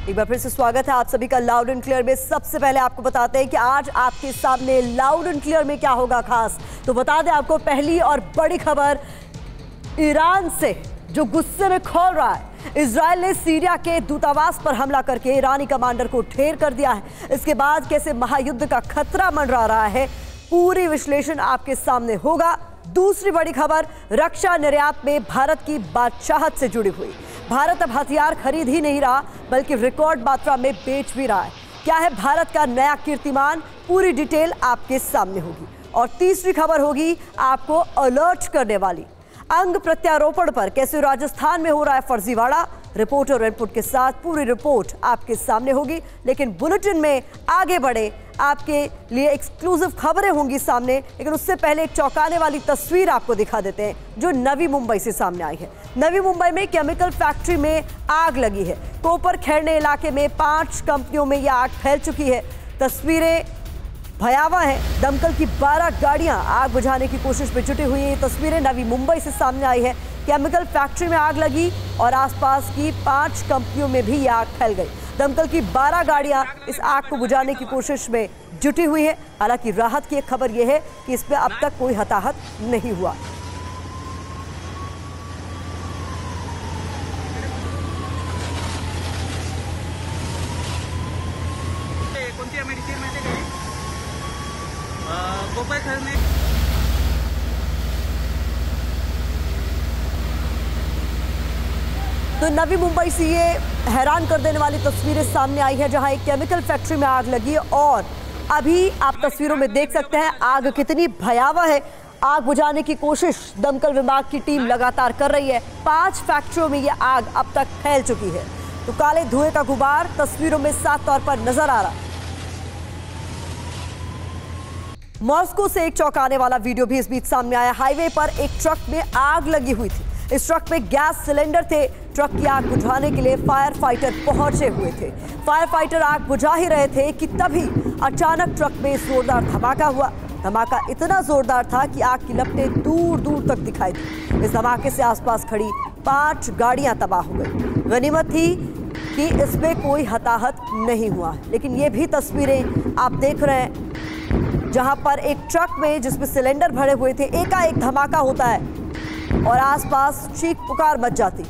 एक बार फिर से स्वागत है आप सभी का लाउड एंड क्लियर में। सबसे पहले आपको बताते हैं कि आज आपके सामने लाउड एंड क्लियर में क्या होगा खास। तो बता दें आपको पहली और बड़ी खबर ईरान से, जो गुस्से में खौल रहा है। इजरायल ने सीरिया के दूतावास पर हमला करके ईरानी कमांडर को ढेर कर दिया है। इसके बाद कैसे महायुद्ध का खतरा मंडरा रहा है, पूरी विश्लेषण आपके सामने होगा। दूसरी बड़ी खबर रक्षा निर्यात में भारत की बादशाहत से जुड़ी हुई। भारत अब हथियार खरीद ही नहीं रहा बल्कि रिकॉर्ड मात्रा में बेच भी रहा है। क्या है भारत का नया कीर्तिमान, पूरी डिटेल आपके सामने होगी। और तीसरी खबर होगी आपको अलर्ट करने वाली। अंग प्रत्यारोपण पर कैसे राजस्थान में हो रहा है फर्जीवाड़ा, रिपोर्टर इनपुट के साथ पूरी रिपोर्ट आपके सामने होगी। लेकिन बुलेटिन में आगे बढ़े, आपके लिए एक्सक्लूसिव खबरें होंगी सामने। लेकिन उससे पहले एक चौंकाने वाली तस्वीर आपको दिखा देते हैं जो नवी मुंबई से सामने आई है। नवी मुंबई में केमिकल फैक्ट्री में आग लगी है। कोपर खैरने इलाके में 5 कंपनियों में यह आग फैल चुकी है। तस्वीरें भयावह है। दमकल की 12 गाड़ियां आग बुझाने की कोशिश में जुटी हुई है। ये तस्वीरें नवी मुंबई से सामने आई है। केमिकल फैक्ट्री में आग लगी और आसपास की 5 कंपनियों में भी ये आग फैल गई। दमकल की 12 गाड़ियां इस आग को बुझाने की कोशिश में जुटी हुई है। हालांकि राहत की एक खबर यह है कि इसमें अब तक कोई हताहत नहीं हुआ। तो नवी मुंबई से ये हैरान कर देने वाली तस्वीरें सामने आई है जहां एक केमिकल फैक्ट्री में आग लगी और अभी आप तस्वीरों में देख सकते हैं आग कितनी भयावह है। आग बुझाने की कोशिश दमकल विभाग की टीम लगातार कर रही है। 5 फैक्ट्रियों में ये आग अब तक फैल चुकी है। तो काले धुएं का गुबार तस्वीरों में साफ तौर पर नजर आ रहा है। मॉस्को से एक चौंकाने वाला वीडियो भी इस बीच सामने आया। हाईवे पर एक ट्रक में आग लगी हुई थी। इस ट्रक में गैस सिलेंडर थे। ट्रक की आग बुझाने के लिए फायर फाइटर पहुंचे हुए थे। फायर फाइटर आग बुझा ही रहे थे कि तभी अचानक ट्रक में जोरदार धमाका हुआ। धमाका इतना जोरदार था कि आग की लपटें दूर दूर तक दिखाई दी। इस धमाके से आसपास खड़ी 5 गाड़ियां तबाह हो गई। गनीमत थी कि इसमें कोई हताहत नहीं हुआ। लेकिन ये भी तस्वीरें आप देख रहे हैं जहां पर एक ट्रक में जिसमें सिलेंडर भरे हुए थे एकाएक धमाका होता है और आसपास चीख पुकार मच जाती।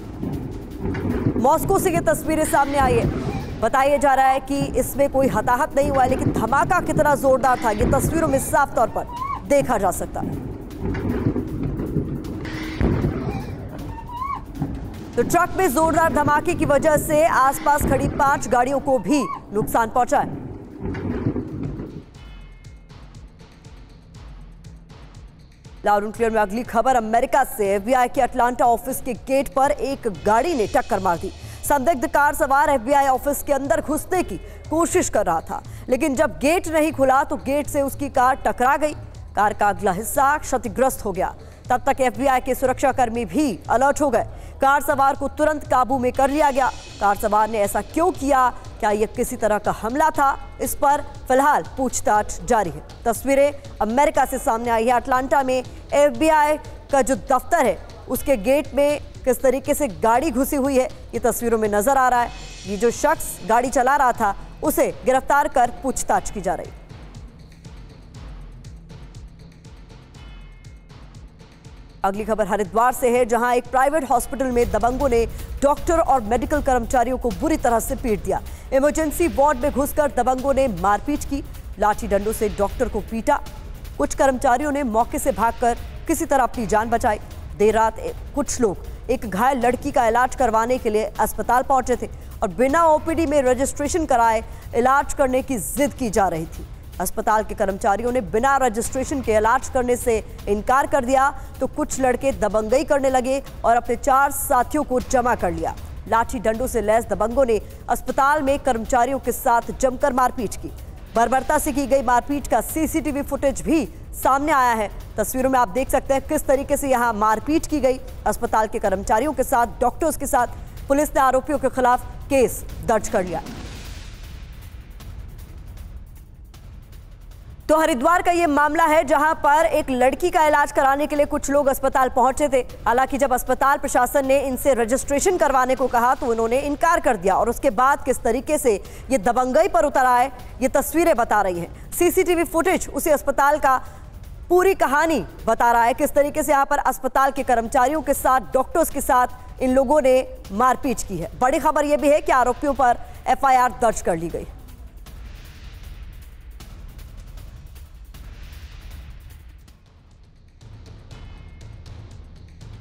मॉस्को से ये तस्वीरें सामने आई है। बताया जा रहा है कि इसमें कोई हताहत नहीं हुआ, लेकिन धमाका कितना जोरदार था ये तस्वीरों में साफ तौर पर देखा जा सकता है। तो ट्रक में जोरदार धमाके की वजह से आसपास खड़ी 5 गाड़ियों को भी नुकसान पहुंचा है। लाउड एंड क्लियर में अगली खबर अमेरिका से। एफबीआई के अटलांटा ऑफिस के गेट पर एक गाड़ी ने टक्कर मार दी। संदिग्ध कार सवार एफबीआई ऑफिस के अंदर घुसने की कोशिश कर रहा था, लेकिन जब गेट नहीं खुला तो गेट से उसकी कार टकरा गई। कार का अगला हिस्सा क्षतिग्रस्त हो गया। तब तक एफबीआई के सुरक्षाकर्मी भी अलर्ट हो गए। कार सवार को तुरंत काबू में कर लिया गया। कार सवार ने ऐसा क्यों किया, क्या यह किसी तरह का हमला था, इस पर फिलहाल पूछताछ जारी है। तस्वीरें अमेरिका से सामने आई है। अटलांटा में एफबीआई का जो दफ्तर है उसके गेट में किस तरीके से गाड़ी घुसी हुई है ये तस्वीरों में नजर आ रहा है। ये जो शख्स गाड़ी चला रहा था उसे गिरफ्तार कर पूछताछ की जा रही है। अगली खबर हरिद्वार से है जहां एक प्राइवेट हॉस्पिटल में दबंगों ने डॉक्टर और मेडिकल कर्मचारियों को बुरी तरह से पीट दिया। इमरजेंसी वार्ड में घुसकर दबंगों ने मारपीट की। लाठी डंडों से डॉक्टर को पीटा। कुछ कर्मचारियों ने मौके से भागकर किसी तरह अपनी जान बचाई। देर रात कुछ लोग एक घायल लड़की का इलाज करवाने के लिए अस्पताल पहुंचे थे और बिना ओपीडी में रजिस्ट्रेशन कराए इलाज करने की जिद की जा रही थी। अस्पताल के कर्मचारियों ने बिना रजिस्ट्रेशन के इलाज करने से इनकार कर दिया तो कुछ लड़के दबंगई करने लगे और अपने 4 साथियों को जमा कर लिया। लाठी डंडों से लैस दबंगों ने अस्पताल में कर्मचारियों के साथ जमकर मारपीट की। बर्बरता से की गई मारपीट का सीसीटीवी फुटेज भी सामने आया है। तस्वीरों में आप देख सकते हैं किस तरीके से यहां मारपीट की गई। अस्पताल के कर्मचारियों के साथ, डॉक्टर्स के साथ पुलिस ने आरोपियों के खिलाफ केस दर्ज कर लिया। तो हरिद्वार का ये मामला है जहां पर एक लड़की का इलाज कराने के लिए कुछ लोग अस्पताल पहुंचे थे। हालांकि जब अस्पताल प्रशासन ने इनसे रजिस्ट्रेशन करवाने को कहा तो उन्होंने इनकार कर दिया और उसके बाद किस तरीके से ये दबंगई पर उतर आए ये तस्वीरें बता रही हैं। सीसीटीवी फुटेज उसी अस्पताल का पूरी कहानी बता रहा है, किस तरीके से यहाँ पर अस्पताल के कर्मचारियों के साथ, डॉक्टर्स के साथ इन लोगों ने मारपीट की है। बड़ी खबर यह भी है कि आरोपियों पर एफआईआर दर्ज कर ली गई।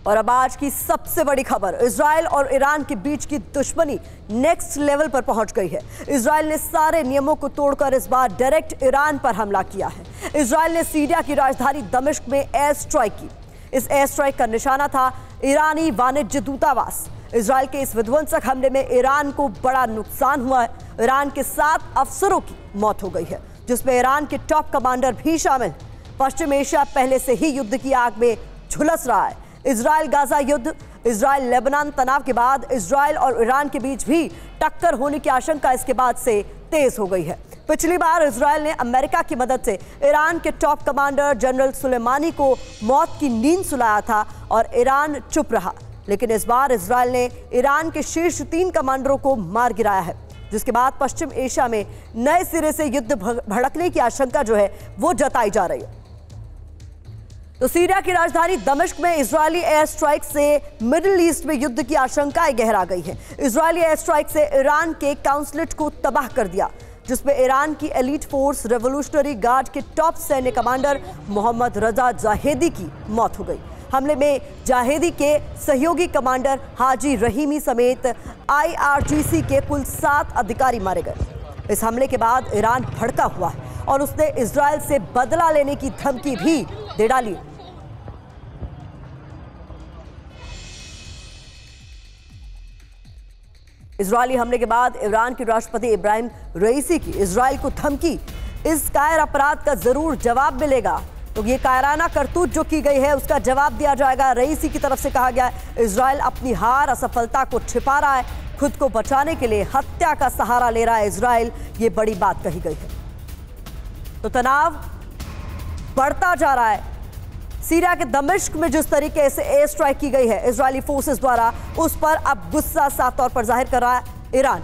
और अब आज की सबसे बड़ी खबर, इजराइल और ईरान के बीच की दुश्मनी नेक्स्ट लेवल पर पहुंच गई है। इजराइल ने सारे नियमों को तोड़कर इस बार डायरेक्ट ईरान पर हमला किया है। इजराइल ने सीरिया की राजधानी दमिश्क में एयर स्ट्राइक की। इस एयर स्ट्राइक का निशाना था ईरानी वाणिज्य दूतावास। इजराइल के इस विध्वंसक हमले में ईरान को बड़ा नुकसान हुआ है। ईरान के 7 अफसरों की मौत हो गई है, जिसमें ईरान के टॉप कमांडर भी शामिल। पश्चिम एशिया पहले से ही युद्ध की आग में झुलस रहा है। इजराइल गाजा युद्ध, इजराइल लेबनान तनाव के बाद इजराइल और ईरान के बीच भी टक्कर होने की आशंका इसके बाद से तेज हो गई है। पिछली बार इजराइल ने अमेरिका की मदद से ईरान के टॉप कमांडर जनरल सुलेमानी को मौत की नींद सुलाया था और ईरान चुप रहा। लेकिन इस बार इजराइल ने ईरान के शीर्ष 3 कमांडरों को मार गिराया है, जिसके बाद पश्चिम एशिया में नए सिरे से युद्ध भड़कने की आशंका जो है वो जताई जा रही है। तो सीरिया की राजधानी दमिश्क में इजरायली एयर स्ट्राइक से मिडिल ईस्ट में युद्ध की आशंकाएं गहरा गई है। इजरायली एयर स्ट्राइक से ईरान के काउंसलेट को तबाह कर दिया, जिसमें ईरान की एलीट फोर्स रेवोल्यूशनरी गार्ड के टॉप सैन्य कमांडर मोहम्मद रजा जाहेदी की मौत हो गई। हमले में जाहेदी के सहयोगी कमांडर हाजी रहीमी समेत IRGC के कुल 7 अधिकारी मारे गए। इस हमले के बाद ईरान भड़का हुआ है और उसने इजराइल से बदला लेने की धमकी भी दे डाली। इजरायली हमले के बाद ईरान के राष्ट्रपति इब्राहिम रईसी की इजराइल को धमकी, इस कायर अपराध का जरूर जवाब मिलेगा। तो ये कायराना करतूत जो की गई है उसका जवाब दिया जाएगा। रईसी की तरफ से कहा गया इजराइल अपनी हार, असफलता को छिपा रहा है, खुद को बचाने के लिए हत्या का सहारा ले रहा है इजराइल, ये बड़ी बात कही गई है। तो तनाव बढ़ता जा रहा है। सीरिया के दमिश्क में जिस तरीके से एयर स्ट्राइक की गई है इजरायली फोर्सेस द्वारा, उस पर अब गुस्सा साफ तौर पर जाहिर कर रहा है ईरान।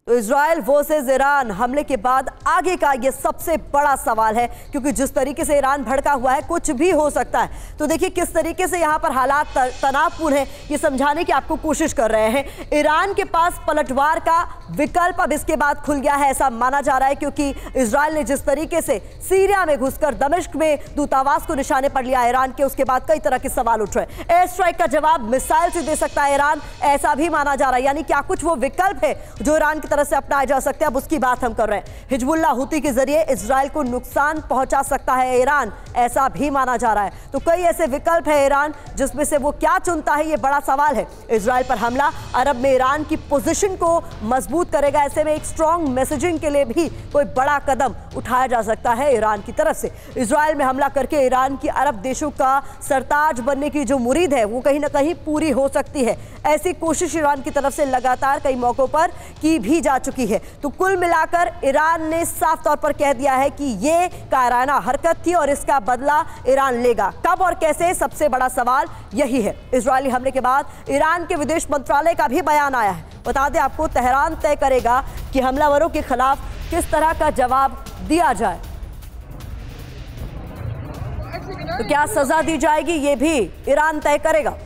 तो इजराइल वर्सेस ईरान हमले के बाद आगे का यह सबसे बड़ा सवाल है, क्योंकि जिस तरीके से ईरान भड़का हुआ है कुछ भी हो सकता है। तो देखिए किस तरीके से यहां पर हालात तनावपूर्ण है, ये समझाने की आपको कोशिश कर रहे हैं। ईरान के पास पलटवार का विकल्प अब इसके बाद खुल गया है, ऐसा माना जा रहा है, क्योंकि इजराइल ने जिस तरीके से सीरिया में घुसकर दमिश्क में दूतावास को निशाने पर लिया ईरान के, उसके बाद कई तरह के सवाल उठ रहे हैं। एयर स्ट्राइक का जवाब मिसाइल से दे सकता है ईरान, ऐसा भी माना जा रहा है। यानी क्या कुछ वो विकल्प है जो ईरान की तरफ से अपनाए जा सकते हैं, अब उसकी बात हम कर रहे हैं। हिजबुल्लाह हुती के जरिए इजराइल को नुकसान पहुंचा सकता है ईरान, ऐसा भी माना जा रहा है। तो कई ऐसे विकल्प है ईरान, जिसमें से वो क्या चुनता है ये बड़ा सवाल है। इजराइल पर हमला अरब में ईरान की पोजीशन को मजबूत करेगा, ऐसे में एक स्ट्रॉन्ग मैसेजिंग के लिए भी कोई बड़ा कदम उठाया जा सकता है ईरान की तरफ से। इजराइल में हमला करके ईरान की अरब देशों का सरताज बनने की जो मुरीद है वो कहीं ना कहीं पूरी हो सकती है। ऐसी कोशिश ईरान की तरफ से लगातार कई मौकों पर की भी जा चुकी है। तो कुल मिलाकर ईरान ने साफ तौर पर कह दिया है कि ये कायराना हरकत थी और इसका बदला ईरान लेगा। कब और कैसे, सबसे बड़ा सवाल यही है। इजरायली हमले के बाद ईरान के विदेश मंत्रालय का भी बयान आया है। बता दें आपको, तेहरान तय करेगा कि हमलावरों के खिलाफ किस तरह का जवाब दिया जाए। तो क्या सजा दी जाएगी ये भी ईरान तय करेगा।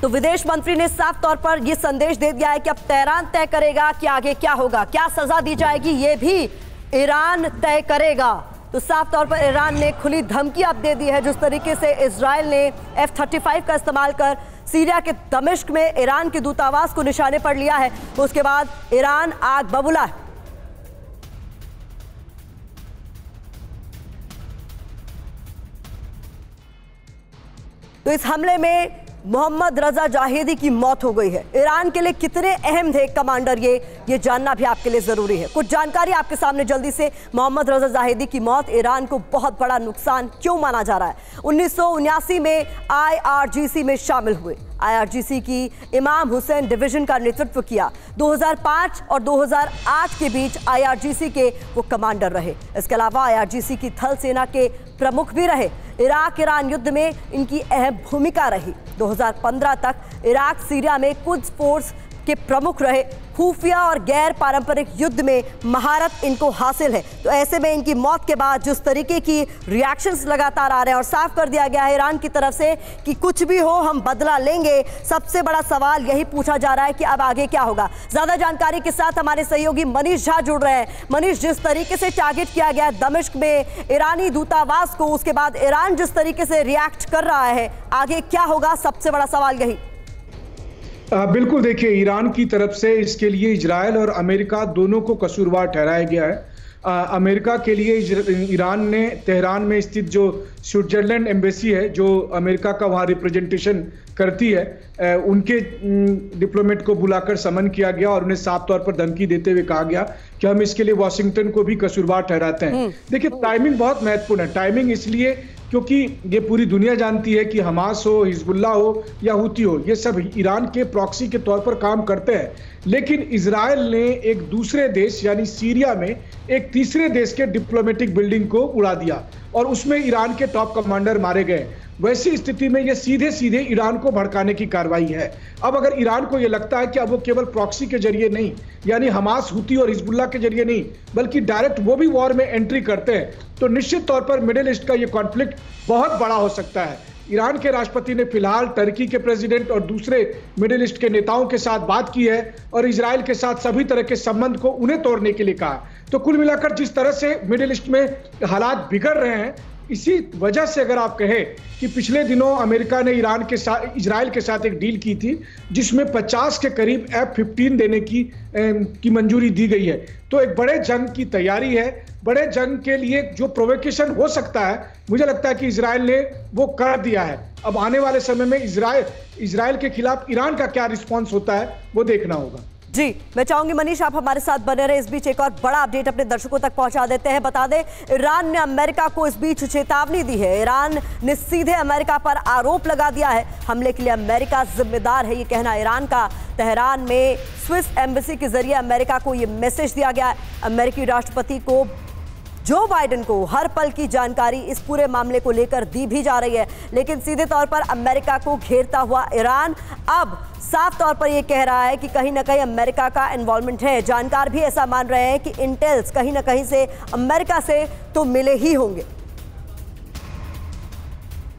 तो विदेश मंत्री ने साफ तौर पर यह संदेश दे दिया है कि अब तेहरान तय करेगा कि आगे क्या होगा, क्या सजा दी जाएगी ये भी ईरान तय करेगा। तो साफ तौर पर ईरान ने खुली धमकी अब दे दी है। जिस तरीके से इजराइल ने F-35 का इस्तेमाल कर सीरिया के दमिश्क में ईरान के दूतावास को निशाने पर लिया है, तो उसके बाद ईरान आग बबूला है। तो इस हमले में मोहम्मद रजा जाहिदी की मौत हो गई है। ईरान के लिए कितने अहम थे कमांडर, ये जानना भी आपके लिए जरूरी है। कुछ जानकारी आपके सामने जल्दी से। मोहम्मद रजा जाहिदी की मौत ईरान को बहुत बड़ा नुकसान क्यों माना जा रहा है? 1979 में IRGC में शामिल हुए। IRGC की इमाम हुसैन डिवीजन का नेतृत्व किया। 2005 और 2008 के बीच IRGC के वो कमांडर रहे। इसके अलावा IRGC की थल सेना के प्रमुख भी रहे। इराक ईरान युद्ध में इनकी अहम भूमिका रही। 2015 तक इराक सीरिया में कुद्स फोर्स के प्रमुख रहे। खुफिया और गैर पारंपरिक युद्ध में महारत इनको हासिल है। तो ऐसे में इनकी मौत के बाद जिस तरीके की रिएक्शंस लगातार आ रहे हैं और साफ कर दिया गया है ईरान की तरफ से कि कुछ भी हो हम बदला लेंगे, सबसे बड़ा सवाल यही पूछा जा रहा है कि अब आगे क्या होगा। ज्यादा जानकारी के साथ हमारे सहयोगी मनीष झा जुड़ रहे हैं। मनीष, जिस तरीके से टारगेट किया गया है दमिश्क में ईरानी दूतावास को, उसके बाद ईरान जिस तरीके से रिएक्ट कर रहा है, आगे क्या होगा, सबसे बड़ा सवाल यही। बिल्कुल, देखिए, ईरान की तरफ से इसके लिए इजराइल और अमेरिका दोनों को कसूरवार ठहराया गया है। अमेरिका के लिए ईरान ने तेहरान में स्थित जो स्विट्जरलैंड एम्बेसी है, जो अमेरिका का वहाँ रिप्रेजेंटेशन करती है, उनके डिप्लोमेट को बुलाकर समन किया गया और उन्हें साफ तौर पर धमकी देते हुए कहा गया कि हम इसके लिए वॉशिंगटन को भी कसूरवार ठहराते हैं। देखिए, टाइमिंग बहुत महत्वपूर्ण है। टाइमिंग इसलिए क्योंकि ये पूरी दुनिया जानती है कि हमास हो, हिजबुल्लाह हो या हुती हो, ये सब ईरान के प्रॉक्सी के तौर पर काम करते हैं। लेकिन इजराइल ने एक दूसरे देश यानी सीरिया में एक तीसरे देश के डिप्लोमेटिक बिल्डिंग को उड़ा दिया और उसमें ईरान के टॉप कमांडर मारे गए। वैसी स्थिति में ये सीधे सीधे ईरान को भड़काने की कार्रवाई है। अब अगर ईरान को ये लगता है कि अब वो केवल प्रॉक्सी के जरिए नहीं, यानी हमास, हुती और हिजबुल्लाह के जरिए नहीं, बल्कि डायरेक्ट वो भी वॉर में एंट्री करते हैं, तो निश्चित तौर पर मिडिल ईस्ट का ये कॉन्फ्लिक्ट बहुत बड़ा हो सकता है। ईरान के राष्ट्रपति ने फिलहाल टर्की के प्रेसिडेंट और दूसरे मिडिल ईस्ट के नेताओं के साथ बात की है और इजराइल के साथ सभी तरह के संबंध को उन्हें तोड़ने के लिए कहा। तो कुल मिलाकर जिस तरह से मिडिल ईस्ट में हालात बिगड़ रहे हैं, इसी वजह से अगर आप कहें कि पिछले दिनों अमेरिका ने इजराइल के साथ एक डील की थी जिसमें 50 के करीब F-15 देने की मंजूरी दी गई है। तो एक बड़े जंग की तैयारी है। बड़े जंग के लिए जो प्रोवोकेशन हो सकता है, मुझे लगता है कि इजराइल ने वो कर दिया है। अब आने वाले समय में इजराइल के खिलाफ ईरान का क्या रिस्पॉन्स होता है वो देखना होगा। जी, मैं चाहूंगी मनीष आप हमारे साथ बने रहे। इस बीच एक और बड़ा अपडेट अपने दर्शकों तक पहुंचा देते हैं। बता दें, ईरान ने अमेरिका को इस बीच चेतावनी दी है। ईरान ने सीधे अमेरिका पर आरोप लगा दिया है। हमले के लिए अमेरिका जिम्मेदार है, ये कहना ईरान का। तेहरान में स्विस एम्बेसी के जरिए अमेरिका को ये मैसेज दिया गया है। अमेरिकी राष्ट्रपति को जो बाइडेन को हर पल की जानकारी इस पूरे मामले को लेकर दी भी जा रही है, लेकिन सीधे तौर पर अमेरिका को घेरता हुआ ईरान अब साफ तौर पर यह कह रहा है कि कहीं ना कहीं अमेरिका का इन्वॉल्वमेंट है। जानकार भी ऐसा मान रहे हैं कि इंटेल्स कहीं ना कहीं से अमेरिका से तो मिले ही होंगे।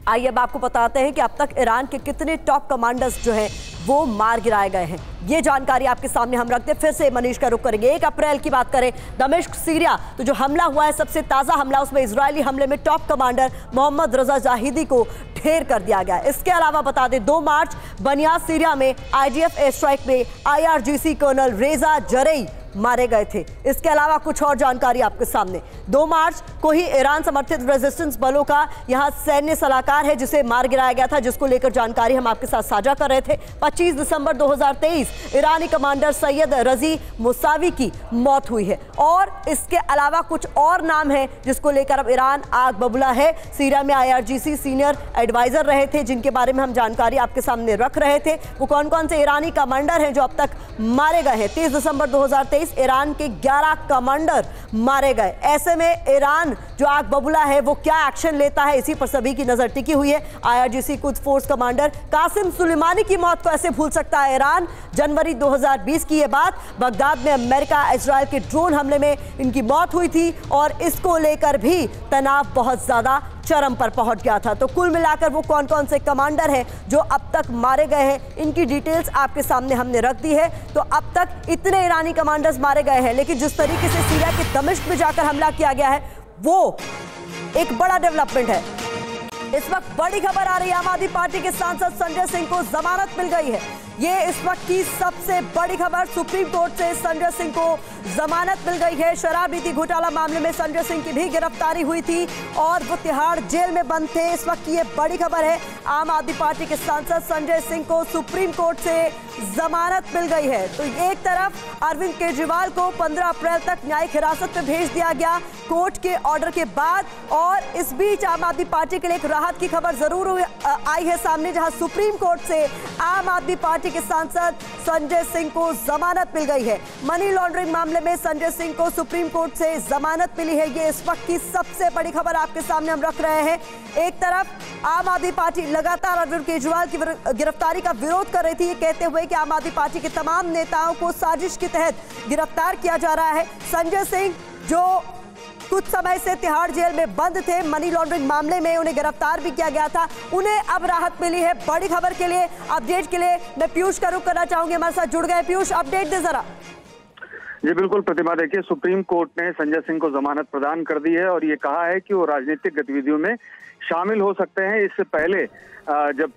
आइए अब आपको बताते हैं कि अब तक ईरान के कितने टॉप कमांडर्स जो हैं वो मार गिराए गए हैं। ये जानकारी आपके सामने हम रखते हैं। फिर से मनीष का रुख करेंगे। 1 अप्रैल की बात करें, दमिश्क सीरिया, तो जो हमला हुआ है सबसे ताजा हमला, उसमें इजरायली हमले में टॉप कमांडर मोहम्मद रजा जाहिदी को ढेर कर दिया गया। इसके अलावा बता दें 2 मार्च बनियाद सीरिया में IDF एयर स्ट्राइक में IRGC कर्नल रेजा जरई मारे गए थे। इसके अलावा कुछ और जानकारी आपके सामने। 2 मार्च को ही ईरान समर्थित रेजिस्टेंस बलों का यहां सैन्य सलाहकार है जिसे मार गिराया गया था, जिसको लेकर जानकारी हम आपके साथ साझा कर रहे थे। 25 दिसंबर 2023 ईरानी कमांडर सैयद रजी मुसावी की मौत हुई है। और इसके अलावा कुछ और नाम है जिसको लेकर अब ईरान आग बबूला है। सीरिया में IRGC सीनियर एडवाइजर रहे थे जिनके बारे में हम जानकारी आपके सामने रख रहे थे। वो कौन कौन से ईरानी कमांडर हैं जो अब तक मारे गए हैं। 30 दिसंबर 2023 ईरान के 11 कमांडर मारे गए। ऐसे में ईरान जो आग बबूला है वो क्या एक्शन लेता है, इसी पर सभी की नजर टिकी हुई है। IRGC Quds force commander Qasem Soleimani की मौत को ऐसे भूल सकता है ईरान? जनवरी 2020 की यह बात, बगदाद में अमेरिका इजराइल के ड्रोन हमले में इनकी मौत हुई थी और इसको लेकर भी तनाव बहुत ज्यादा चरम पर पहुंच गया था। तो कुल मिलाकर वो कौन कौन से कमांडर हैं जो अब तक मारे गए हैं, इनकी डिटेल्स आपके सामने हमने रख दी है। तो अब तक इतने ईरानी कमांडर्स मारे गए हैं, लेकिन जिस तरीके से सीरिया के दमिश्क में जाकर हमला किया गया है वो एक बड़ा डेवलपमेंट है। इस वक्त बड़ी खबर आ रही है, आम आदमी पार्टी के सांसद संजय सिंह को जमानत मिल गई है। ये इस वक्त की सबसे बड़ी खबर। सुप्रीम कोर्ट से संजय सिंह को जमानत मिल गई है। शराब नीति घोटाला मामले में संजय सिंह की भी गिरफ्तारी हुई थी और वो तिहाड़ जेल में बंद थे। इस वक्त की ये बड़ी खबर है। आम आदमी पार्टी के सांसद संजय सिंह को सुप्रीम कोर्ट से जमानत मिल गई है। तो एक तरफ अरविंद केजरीवाल को 15 अप्रैल तक न्यायिक हिरासत में भेज दिया गया कोर्ट के ऑर्डर के बाद, और इस बीच आम आदमी पार्टी के लिए एक राहत की खबर जरूर आई है सामने, जहां सुप्रीम कोर्ट से आम आदमी पार्टी के सांसद संजय सिंह को जमानत मिल गई है। मनी लॉन्ड्रिंग मामले में संजय सिंह को सुप्रीम कोर्ट से जमानत मिली है। ये इस वक्त की सबसे बड़ी खबर आपके सामने हम रख रहे हैं। एक तरफ आम आदमी पार्टी लगातार अरविंद केजरीवाल की गिरफ्तारी का विरोध कर रही थी, ये कहते हुए कि आम आदमी पार्टी के तमाम नेताओं को साजिश के तहत गिरफ्तार किया जा रहा है। संजय सिंह जो कुछ समय से तिहाड़ जेल में बंद थे मनी लॉन्ड्रिंग मामले में, उन्हें गिरफ्तार भी किया गया था, उन्हें अब राहत मिली है। बड़ी खबर के लिए, अपडेट के लिए मैं पीयूष का रुख करना चाहूंगी, हमारे साथ जुड़ गए पीयूष, अपडेट दे जरा। जी बिल्कुल प्रतिमा, देखिए सुप्रीम कोर्ट ने संजय सिंह को जमानत प्रदान कर दी है और ये कहा है कि वो राजनीतिक गतिविधियों में शामिल हो सकते हैं। इससे पहले जब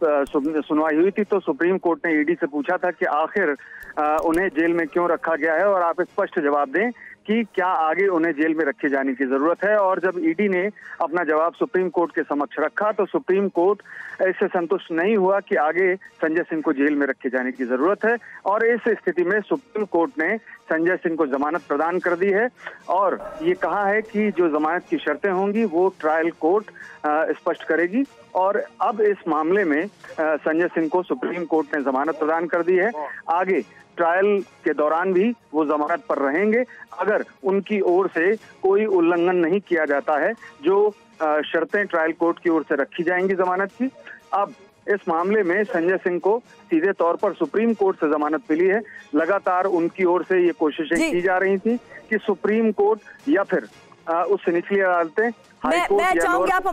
सुनवाई हुई थी तो सुप्रीम कोर्ट ने ईडी से पूछा था कि आखिर उन्हें जेल में क्यों रखा गया है और आप स्पष्ट जवाब दें कि क्या आगे उन्हें जेल में रखे जाने की जरूरत है। और जब ईडी ने अपना जवाब सुप्रीम कोर्ट के समक्ष रखा तो सुप्रीम कोर्ट इससे संतुष्ट नहीं हुआ कि आगे संजय सिंह को जेल में रखे जाने की जरूरत है, और इस स्थिति में सुप्रीम कोर्ट ने संजय सिंह को जमानत प्रदान कर दी है और ये कहा है कि जो जमानत की शर्तें होंगी वो ट्रायल कोर्ट स्पष्ट करेगी। और अब इस मामले में संजय सिंह को सुप्रीम कोर्ट ने जमानत प्रदान कर दी है। आगे ट्रायल के दौरान भी वो जमानत पर रहेंगे अगर उनकी ओर से कोई उल्लंघन नहीं किया जाता है जो शर्तें ट्रायल कोर्ट की ओर से रखी जाएंगी जमानत की। अब इस मामले में संजय सिंह को सीधे तौर पर सुप्रीम कोर्ट से जमानत मिली है। लगातार उनकी ओर से ये कोशिशें की जा रही थी कि सुप्रीम कोर्ट या फिर उससे निचली अदालतें, मैं चाहूंगी आप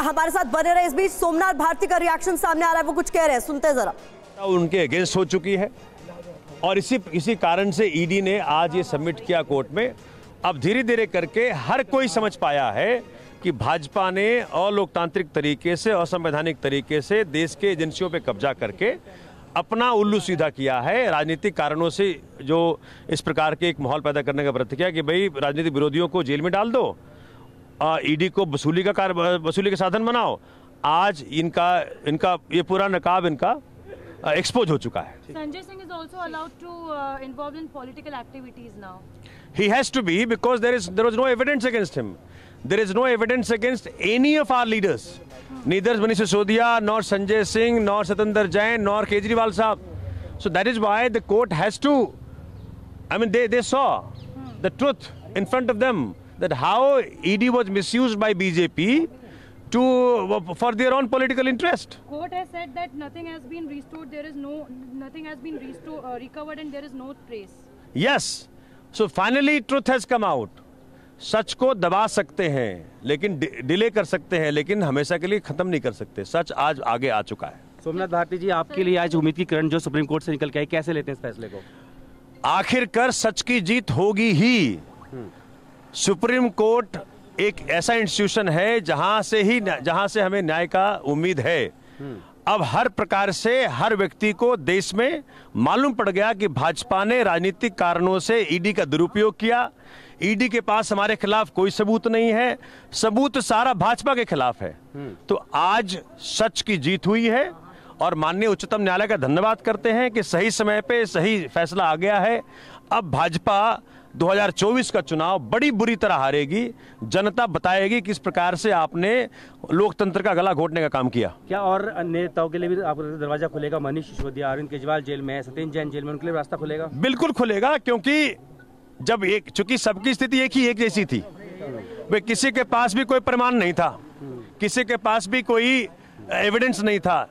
हमारे साथ बने रहे। इस बीच सोमनाथ भारती का रिएक्शन सामने आ रहा है, वो कुछ कह रहे हैं, सुनते जरा। उनके अगेंस्ट हो चुकी है और इसी कारण से ईडी ने आज ये सबमिट किया कोर्ट में। अब धीरे धीरे करके हर कोई समझ पाया है कि भाजपा ने अलोकतांत्रिक तरीके से, असंवैधानिक तरीके से देश के एजेंसियों पे कब्जा करके अपना उल्लू सीधा किया है। राजनीतिक कारणों से जो इस प्रकार के एक माहौल पैदा करने का प्रयत्न किया कि भाई राजनीतिक विरोधियों को जेल में डाल दो, ईडी को वसूली के साधन बनाओ। आज इनका ये पूरा नकाब इनका एक्सपोज हो चुका है। Sanjay Singh is also allowed to involve in political activities now. He has to be because there was no evidence against him. There is no evidence against any of our leaders. Neither Manish Sisodia, nor Sanjay Singh, nor Satinder Jain, nor Kejriwal Saab. So that is why the court has to. I mean, they saw the truth in front of them that how ED was misused by BJP for their own political interest. Court has said that nothing has been restored. Nothing has been recovered, and there is no trace. Yes. So finally, truth has come out. सच को दबा सकते हैं लेकिन delay कर सकते हैं, लेकिन हमेशा के लिए खत्म नहीं कर सकते। सच आज आगे आ चुका है। सोमनाथ भारती जी, आपके लिए आज उम्मीद की किरण जो सुप्रीम कोर्ट से निकल के आई, कैसे लेते हैं इस फैसले को? आखिरकार सच की जीत होगी ही। सुप्रीम कोर्ट एक ऐसा इंस्टीट्यूशन है जहां से हमें न्याय का उम्मीद है। अब हर प्रकार से हर व्यक्ति को देश में मालूम पड़ गया कि भाजपा ने राजनीतिक कारणों से ईडी का दुरुपयोग किया। ईडी के पास हमारे खिलाफ कोई सबूत नहीं है, सबूत सारा भाजपा के खिलाफ है। तो आज सच की जीत हुई है और माननीय उच्चतम न्यायालय का धन्यवाद करते हैं कि सही समय पे सही फैसला आ गया है। अब भाजपा 2024 का चुनाव बड़ी बुरी तरह हारेगी। जनता बताएगी किस प्रकार से आपने लोकतंत्र का गला घोटने का काम किया। क्या और नेताओं के लिए भी आपका दरवाजा खुलेगा? मनीष सिसोदिया, अरविंद केजरीवाल जेल में है, सत्येंद्र जैन जेल में, उनके लिए रास्ता खुलेगा? बिल्कुल खुलेगा, क्योंकि जब चूंकि सबकी स्थिति एक जैसी थी, वे किसी के पास भी कोई प्रमाण नहीं था, किसी के पास भी कोई एविडेंस नहीं था।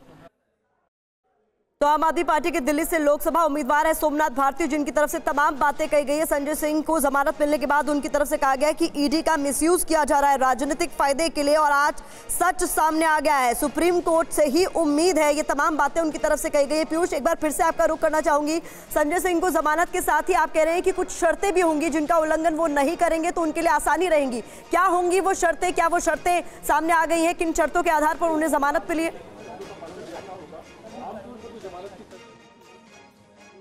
तो आम आदमी पार्टी के दिल्ली से लोकसभा उम्मीदवार है सोमनाथ भारती, जिनकी तरफ से तमाम बातें कही गई है। संजय सिंह को जमानत मिलने के बाद उनकी तरफ से कहा गया कि ईडी का मिसयूज किया जा रहा है राजनीतिक फायदे के लिए, और आज सच सामने आ गया है। सुप्रीम कोर्ट से ही उम्मीद है, ये तमाम बातें उनकी तरफ से कही गई है। पीयूष, एक बार फिर से आपका रुख करना चाहूंगी। संजय सिंह को जमानत के साथ ही आप कह रहे हैं कि कुछ शर्तें भी होंगी जिनका उल्लंघन वो नहीं करेंगे तो उनके लिए आसानी रहेगी। क्या होंगी वो शर्तें? क्या वो शर्तें सामने आ गई है? किन शर्तों के आधार पर उन्हें जमानत मिली है?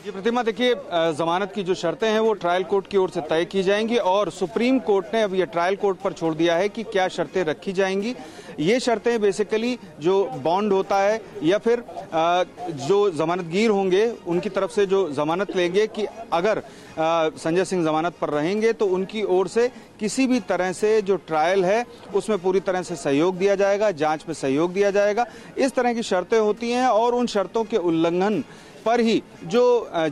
जी प्रतिमा, देखिए जमानत की जो शर्तें हैं वो ट्रायल कोर्ट की ओर से तय की जाएंगी और सुप्रीम कोर्ट ने अब ये ट्रायल कोर्ट पर छोड़ दिया है कि क्या शर्तें रखी जाएंगी। ये शर्तें बेसिकली जो बॉन्ड होता है या फिर जो जमानतगीर होंगे उनकी तरफ से जो जमानत लेंगे कि अगर संजय सिंह जमानत पर रहेंगे तो उनकी ओर से किसी भी तरह से जो ट्रायल है उसमें पूरी तरह से सहयोग दिया जाएगा, जांच में सहयोग दिया जाएगा। इस तरह की शर्तें होती हैं और उन शर्तों के उल्लंघन पर ही जो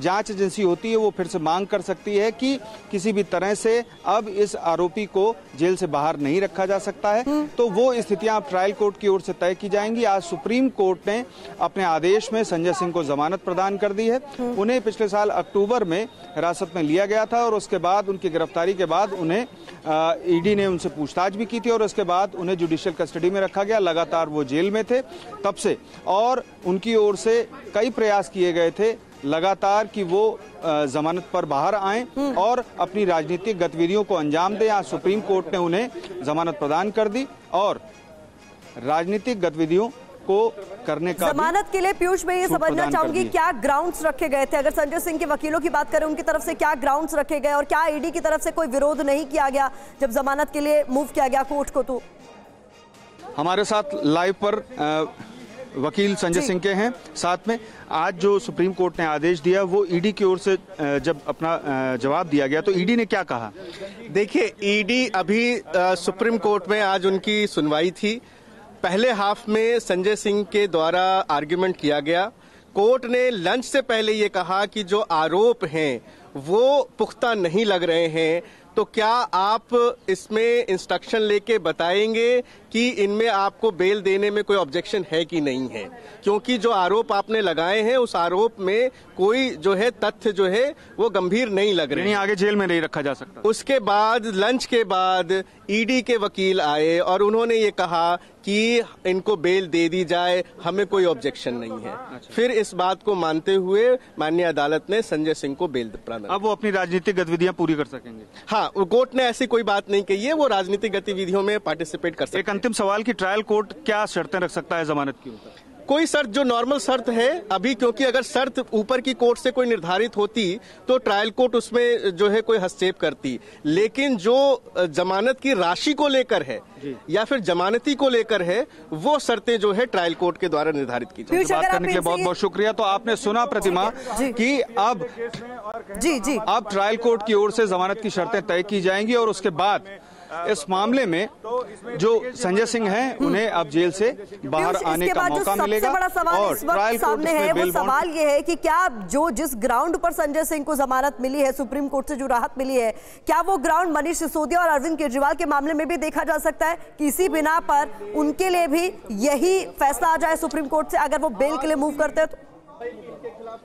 जांच एजेंसी होती है वो फिर से मांग कर सकती है कि किसी भी तरह से अब इस आरोपी को जेल से बाहर नहीं रखा जा सकता है। तो वो स्थितियां अब ट्रायल कोर्ट की ओर से तय की जाएंगी। आज सुप्रीम कोर्ट ने अपने आदेश में संजय सिंह को जमानत प्रदान कर दी है। उन्हें पिछले साल अक्टूबर में हिरासत में लिया गया था और उसके बाद उनकी गिरफ्तारी के बाद उन्हें ईडी ने उनसे पूछताछ भी की थी और उसके बाद उन्हें जुडिशियल कस्टडी में रखा गया। लगातार वो जेल में थे तब से और उनकी ओर से कई प्रयास किए गए थे लगातार कि वो जमानत पर बाहर आएं और अपनी राजनीतिक गतिविधियों को अंजाम दें। आज सुप्रीम कोर्ट ने उन्हें जमानत प्रदान कर दी और राजनीतिक गतिविधियों को करने का जमानत के लिए पीयूष मैं ये समझना चाहूंगी क्या ग्राउंड्स रखे गए थे? अगर संजय सिंह के वकीलों की बात करें उनकी तरफ से क्या ग्राउंड्स रखे गए और क्या ईडी की तरफ से कोई विरोध नहीं किया गया जब जमानत के लिए मूव किया गया कोर्ट को? तो हमारे साथ लाइव पर वकील संजय सिंह के हैं। साथ में आज जो सुप्रीम कोर्ट ने आदेश दिया वो ईडी की ओर से जब अपना जवाब दिया गया तो ईडी ने क्या कहा? देखिए, ईडी अभी सुप्रीम कोर्ट में आज उनकी सुनवाई थी। पहले हाफ में संजय सिंह के द्वारा आर्ग्यूमेंट किया गया। कोर्ट ने लंच से पहले ये कहा कि जो आरोप हैं वो पुख्ता नहीं लग रहे हैं, तो क्या आप इसमें इंस्ट्रक्शन लेके बताएंगे कि इनमें आपको बेल देने में कोई ऑब्जेक्शन है कि नहीं है, क्योंकि जो आरोप आपने लगाए हैं उस आरोप में कोई जो है तथ्य जो है वो गंभीर नहीं लग रहे हैं, आगे जेल में नहीं रखा जा सकता। उसके बाद लंच के बाद ईडी के वकील आए और उन्होंने ये कहा कि इनको बेल दे दी जाए, हमें कोई ऑब्जेक्शन नहीं है। फिर इस बात को मानते हुए माननीय अदालत ने संजय सिंह को बेल प्रदान। अब वो अपनी राजनीतिक गतिविधियां पूरी कर सकेंगे? हाँ, कोर्ट ने ऐसी कोई बात नहीं कही है, वो राजनीतिक गतिविधियों में पार्टिसिपेट कर सकते हैं। एक अंतिम सवाल कि ट्रायल कोर्ट क्या शर्तें रख सकता है जमानत की ऊपर? कोई शर्त जो नॉर्मल शर्त है अभी, क्योंकि अगर शर्त ऊपर की कोर्ट से कोई निर्धारित होती तो ट्रायल कोर्ट उसमें जो है कोई हस्तक्षेप करती, लेकिन जो जमानत की राशि को लेकर है या फिर जमानती को लेकर है वो शर्तें जो है ट्रायल कोर्ट के द्वारा निर्धारित की जाती। बात करने के लिए बहुत बहुत शुक्रिया। तो आपने सुना प्रतिमा कि अब अब ट्रायल कोर्ट की ओर से जमानत की शर्तें तय की जाएंगी और उसके बाद इस मामले में जो संजय सिंह हैं उन्हें अब जेल से बाहर आने का मौका मिलेगा। सबसे बड़ा सवाल इस वक्त सामने है, वो सवाल ये है कि क्या जो जिस ग्राउंड पर संजय सिंह को जमानत मिली है, सुप्रीम कोर्ट से जो राहत मिली है, क्या वो ग्राउंड मनीष सिसोदिया और अरविंद केजरीवाल के मामले में भी देखा जा सकता है कि इसी बिना पर उनके लिए भी यही फैसला आ जाए सुप्रीम कोर्ट से अगर वो बेल के लिए मूव करते हैं? तो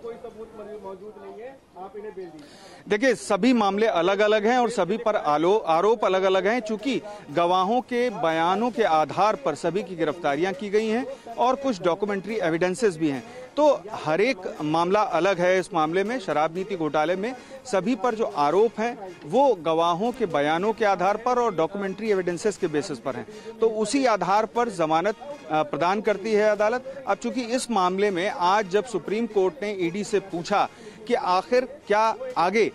कोई सबूत मौजूद नहीं है, आप इन्हें बेल दीजिए। देखिए, सभी मामले अलग अलग हैं और सभी पर आरोप अलग अलग हैं। चूंकि गवाहों के बयानों के आधार पर सभी की गिरफ्तारियां की गई हैं और कुछ डॉक्यूमेंट्री एविडेंसेस भी हैं, तो हर एक मामला अलग है। इस मामले में शराब नीति घोटाले में सभी पर जो आरोप हैं वो गवाहों के बयानों के आधार पर और डॉक्यूमेंट्री एविडेंसेस के बेसिस पर हैं, तो उसी आधार पर जमानत प्रदान करती है अदालत। अब चूंकि इस मामले में आज जब सुप्रीम कोर्ट ने ईडी से पूछा कि आखिर क्या आगे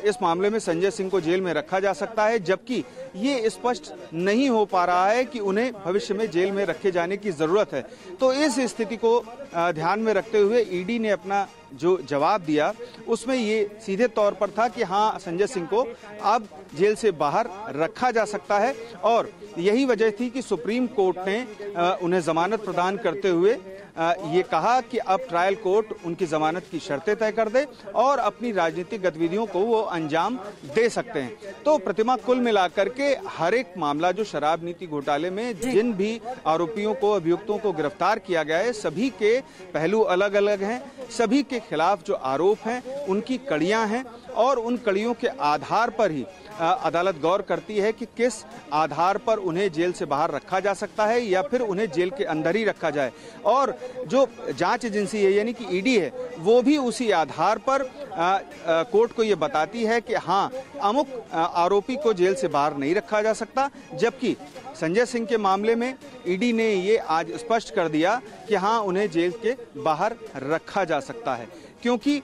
इस मामले में संजय सिंह को जेल में रखा जा सकता है, जबकि ये स्पष्ट नहीं हो पा रहा है कि उन्हें भविष्य में जेल में रखे जाने की जरूरत है, तो इस स्थिति को ध्यान में रखते हुए ईडी ने अपना जो जवाब दिया उसमें ये सीधे तौर पर था कि हाँ, संजय सिंह को अब जेल से बाहर रखा जा सकता है। और यही वजह थी कि सुप्रीम कोर्ट ने उन्हें जमानत प्रदान करते हुए ये कहा कि अब ट्रायल कोर्ट उनकी जमानत की शर्तें तय कर दे और अपनी राजनीतिक गतिविधियों को वो अंजाम दे सकते हैं। तो प्रतिमा, कुल मिलाकर के हर एक मामला जो शराब नीति घोटाले में जिन भी आरोपियों को, अभियुक्तों को गिरफ्तार किया गया है, सभी के पहलू अलग अलग हैं, सभी के खिलाफ जो आरोप हैं उनकी कड़ियां हैं और उन कड़ियों के आधार पर ही अदालत गौर करती है कि किस आधार पर उन्हें जेल से बाहर रखा जा सकता है या फिर उन्हें जेल के अंदर ही रखा जाए। और जो जांच एजेंसी है यानी कि ईडी है, वो भी उसी आधार पर कोर्ट को ये बताती है कि हाँ, अमुक आरोपी को जेल से बाहर नहीं रखा जा सकता, जबकि संजय सिंह के मामले में ईडी ने ये आज स्पष्ट कर दिया कि हाँ, उन्हें जेल के बाहर रखा जा सकता है। क्योंकि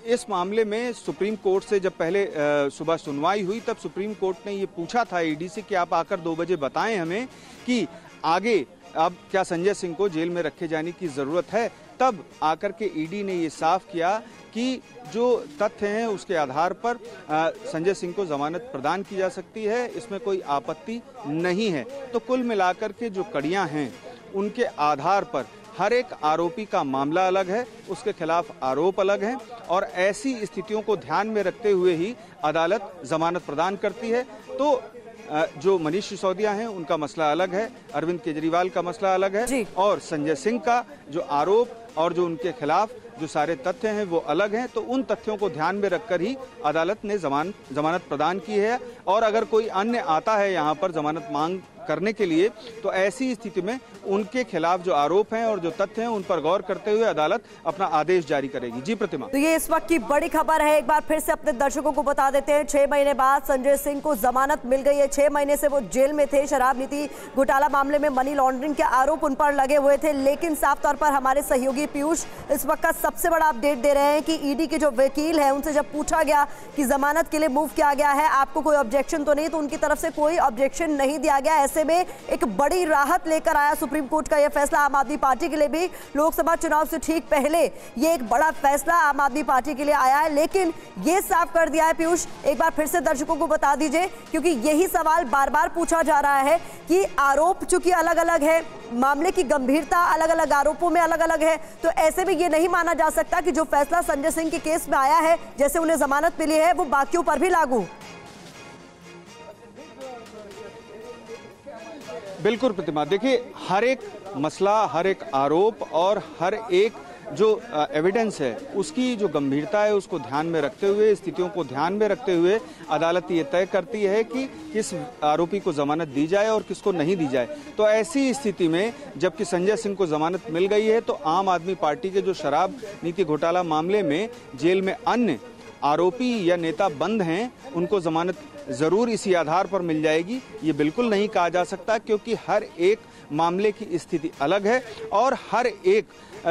इस मामले में सुप्रीम कोर्ट से जब पहले सुबह सुनवाई हुई, तब सुप्रीम कोर्ट ने ये पूछा था ईडी से कि आप आकर 2 बजे बताएं हमें कि आगे अब क्या संजय सिंह को जेल में रखे जाने की जरूरत है। तब आकर के ईडी ने ये साफ किया कि जो तथ्य हैं उसके आधार पर संजय सिंह को जमानत प्रदान की जा सकती है, इसमें कोई आपत्ति नहीं है। तो कुल मिलाकर के जो कड़ियां हैं उनके आधार पर हर एक आरोपी का मामला अलग है, उसके खिलाफ आरोप अलग हैं, और ऐसी स्थितियों को ध्यान में रखते हुए ही अदालत जमानत प्रदान करती है। तो जो मनीष सिसोदिया हैं उनका मसला अलग है, अरविंद केजरीवाल का मसला अलग है, और संजय सिंह का जो आरोप और जो उनके खिलाफ जो सारे तथ्य हैं वो अलग हैं। तो उन तथ्यों को ध्यान में रखकर ही अदालत ने जमानत प्रदान की है। और अगर कोई अन्य आता है यहाँ पर जमानत मांग करने के लिए, तो ऐसी स्थिति में उनके खिलाफ जो आरोप हैं और जो तथ्य हैं उन पर गौर करते हुए अदालत अपना आदेश जारी करेगी। जी प्रतिमा। तो ये इस वक्त की बड़ी खबर है, एक बार फिर से अपने दर्शकों को बता देते हैं। 6 महीने बाद संजय सिंह को जमानत मिल गई है। 6 महीने से वो जेल में थे। शराब नीति घोटाला मामले में मनी लॉन्ड्रिंग के आरोप उन पर लगे हुए थे, लेकिन साफ तौर पर हमारे सहयोगी पीयूष इस वक्त का सबसे बड़ा अपडेट दे रहे हैं कि ईडी के जो वकील है उनसे जब पूछा गया कि जमानत के लिए मूव किया गया है, आपको कोई ऑब्जेक्शन तो नहीं, तो उनकी तरफ से कोई ऑब्जेक्शन नहीं दिया गया। ऐसे में एक बड़ी राहत लेकर आया सुप्रीम कोर्ट का यह फैसला आम आदमी पार्टी के लिए भी। लोकसभा चुनाव से ठीक पहले ये एक बड़ा फैसला आम आदमी पार्टी के लिए आया है, लेकिन ये साफ कर दिया है पीयूष, एक बार फिर से दर्शकों को बता दीजिए, क्योंकि यही सवाल बार बार पूछा जा रहा है कि आरोप चूंकि अलग अलग है, मामले की गंभीरता अलग अलग आरोपों में अलग अलग है, तो ऐसे में ये नहीं माना जा सकता कि जो फैसला संजय सिंह के केस में आया है, जैसे उन्हें जमानत मिली है, वो बाकियों पर भी लागू। बिल्कुल प्रतिमा, देखिए हर एक मसला, हर एक आरोप और हर एक जो एविडेंस है उसकी जो गंभीरता है उसको ध्यान में रखते हुए, स्थितियों को ध्यान में रखते हुए अदालत ये तय करती है कि किस आरोपी को जमानत दी जाए और किसको नहीं दी जाए। तो ऐसी स्थिति में जबकि संजय सिंह को जमानत मिल गई है, तो आम आदमी पार्टी के जो शराब नीति घोटाला मामले में जेल में अन्य आरोपी या नेता बंद हैं, उनको जमानत जरूर इसी आधार पर मिल जाएगी। ये बिल्कुल नहीं कहा जा सकता, क्योंकि हर एक मामले की स्थिति अलग है और हर एक